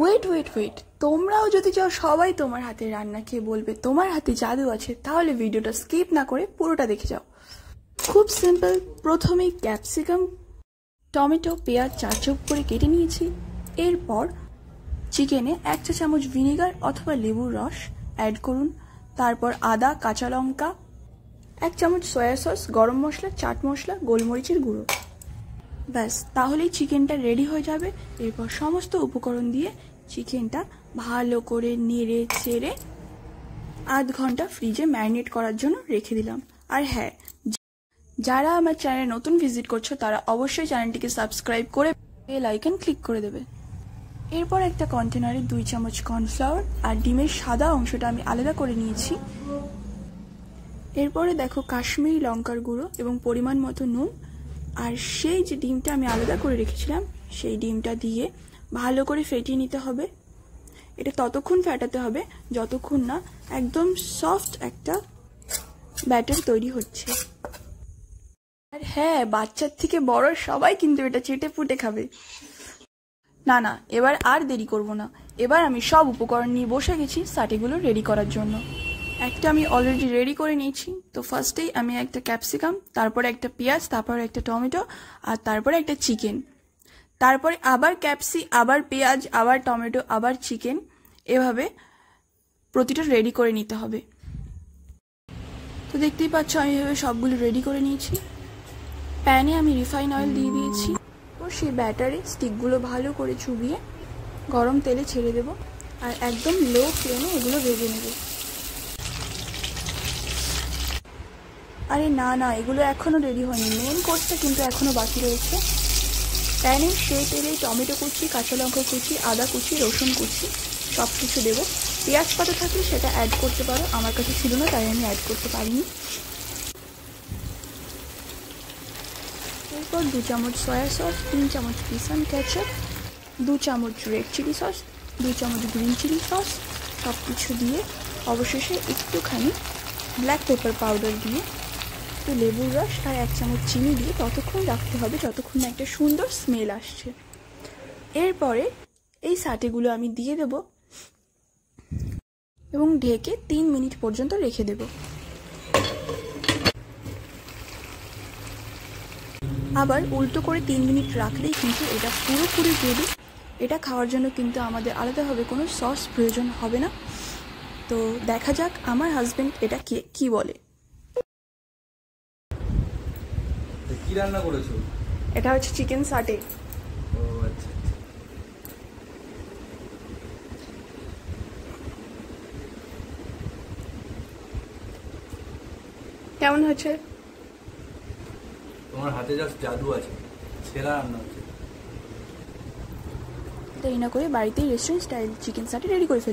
Wait wait wait, তোমরাও যদি চাও সবাই তোমার হাতে রান্না খেয়ে বলবে তোমার হাতে জাদু আছে, তাহলে ভিডিওটা স্কিপ না করে পুরোটা দেখে যাও। খুব সিম্পল। প্রথমেই ক্যাপসিকাম, টমেটো, পেঁয়াজ 4 চৌক করে কেটে নিয়েছি। এরপর চিকেনে 1 চা চামচ ভিনেগার অথবা লেবুর রস অ্যাড করুন। তারপর আদা, কাঁচা লঙ্কা, 1 চামচ সয়া সস, গরম মশলা, চাট মশলা, গোলমরিচের গুঁড়ো। ব্যাস, তাহলেই চিকেনটা রেডি হয়ে যাবে। এরপর সমস্ত উপকরণ দিয়ে চিকেনটা ভালো করে নেড়ে চেড়ে আধ ঘন্টা ফ্রিজে ম্যারিনেট করার জন্য রেখে দিলাম। আর হ্যাঁ, যারা আমার চ্যানেলে নতুন ভিজিট করছো তারা অবশ্যই চ্যানেলটিকে সাবস্ক্রাইব করে বেল আইকন ক্লিক করে দেবে। এরপর একটা কন্টেনারে 2 চামচ কর্নফ্লাওয়ার আর ডিমের সাদা অংশটা আমি আলাদা করে নিয়েছি। এরপরে দেখো কাশ্মীরি লঙ্কার গুঁড়ো এবং পরিমাণ মতো নুন, আর সেই যে ডিমটা আমি আলাদা করে রেখেছিলাম সেই ডিমটা দিয়ে ভালো করে ফেটিয়ে নিতে হবে। এটা ততক্ষণ ফেটাতে হবে যতক্ষণ না একদম সফট একটা ব্যাটার তৈরি হচ্ছে। আর হ্যাঁ, বাচ্চার থেকে বড় সবাই কিন্তু এটা চেটে পুটে খাবে। না না, এবার আর দেরি করব না। এবার আমি সব উপকরণ নিয়ে বসে গেছি সাটিগুলো রেডি করার জন্য। একটা আমি অলরেডি রেডি করে নিয়েছি। তো ফার্স্টেই আমি একটা ক্যাপসিকাম, তারপরে একটা পেঁয়াজ, তারপরে একটা টমেটো, আর তারপরে একটা চিকেন, তারপরে আবার আবার পেঁয়াজ, আবার টমেটো, আবার চিকেন, এভাবে প্রতিটা রেডি করে নিতে হবে। তো দেখতেই পাচ্ছ আমি এভাবে সবগুলো রেডি করে নিয়েছি। প্যানে আমি রিফাইন অয়েল দিয়ে দিয়েছি। তো সেই ব্যাটারে স্টিকগুলো ভালো করে চুবিয়ে গরম তেলে ছেড়ে দেব, আর একদম লো ফ্লেমে এগুলো ভেজে নেব। আরে না না, এগুলো এখনো রেডি হয়নি, মেন কোর্সটা কিন্তু এখনো বাকি রয়েছে। প্যানে সেই তেলে টমেটো কুচি, কাঁচা লঙ্কা কুচি, আদা কুচি, রসুন কুচি সব কিছু দেবো। পেঁয়াজ পাতা থাকলে সেটা অ্যাড করতে পারো, আমার কাছে ছিল না তাই আমি অ্যাড করতে পারিনি। এরপর 2 চামচ সয়া সস, 3 চামচ পিসান কেচাপ, 2 চামচ রেড চিলি সস, 2 চামচ গ্রিন চিলি সস সব কিছু দিয়ে অবশেষে একটুখানি ব্ল্যাক পেপার পাউডার দিয়ে একটু লেবুর রস আর 1 চামচ চিনি দিয়ে ততক্ষণ রাখতে হবে যতক্ষণ না একটা সুন্দর স্মেল আসছে। এরপরে এই সাটিগুলো আমি দিয়ে দেব এবং ঢেকে 3 মিনিট পর্যন্ত রেখে দেব। আবার উল্টো করে 3 মিনিট রাখলেই কিন্তু এটা পুরোপুরি রেডি। এটা খাওয়ার জন্য কিন্তু আমাদের আলাদাভাবে কোনো সস প্রয়োজন হবে না। তো দেখা যাক আমার হাজবেন্ড এটা কি বলে। কি রান্না করেছো? এটা হচ্ছে চিকেন সাটে। ও আচ্ছা, কেমন হচ্ছে? তোমার হাতে জাস্ট জাদু আছে, সেরা রান্না হচ্ছে। দেরি না করে বাড়িতেই রেস্টুরেন্ট স্টাইল চিকেন সাটে রেডি করে ফেলি।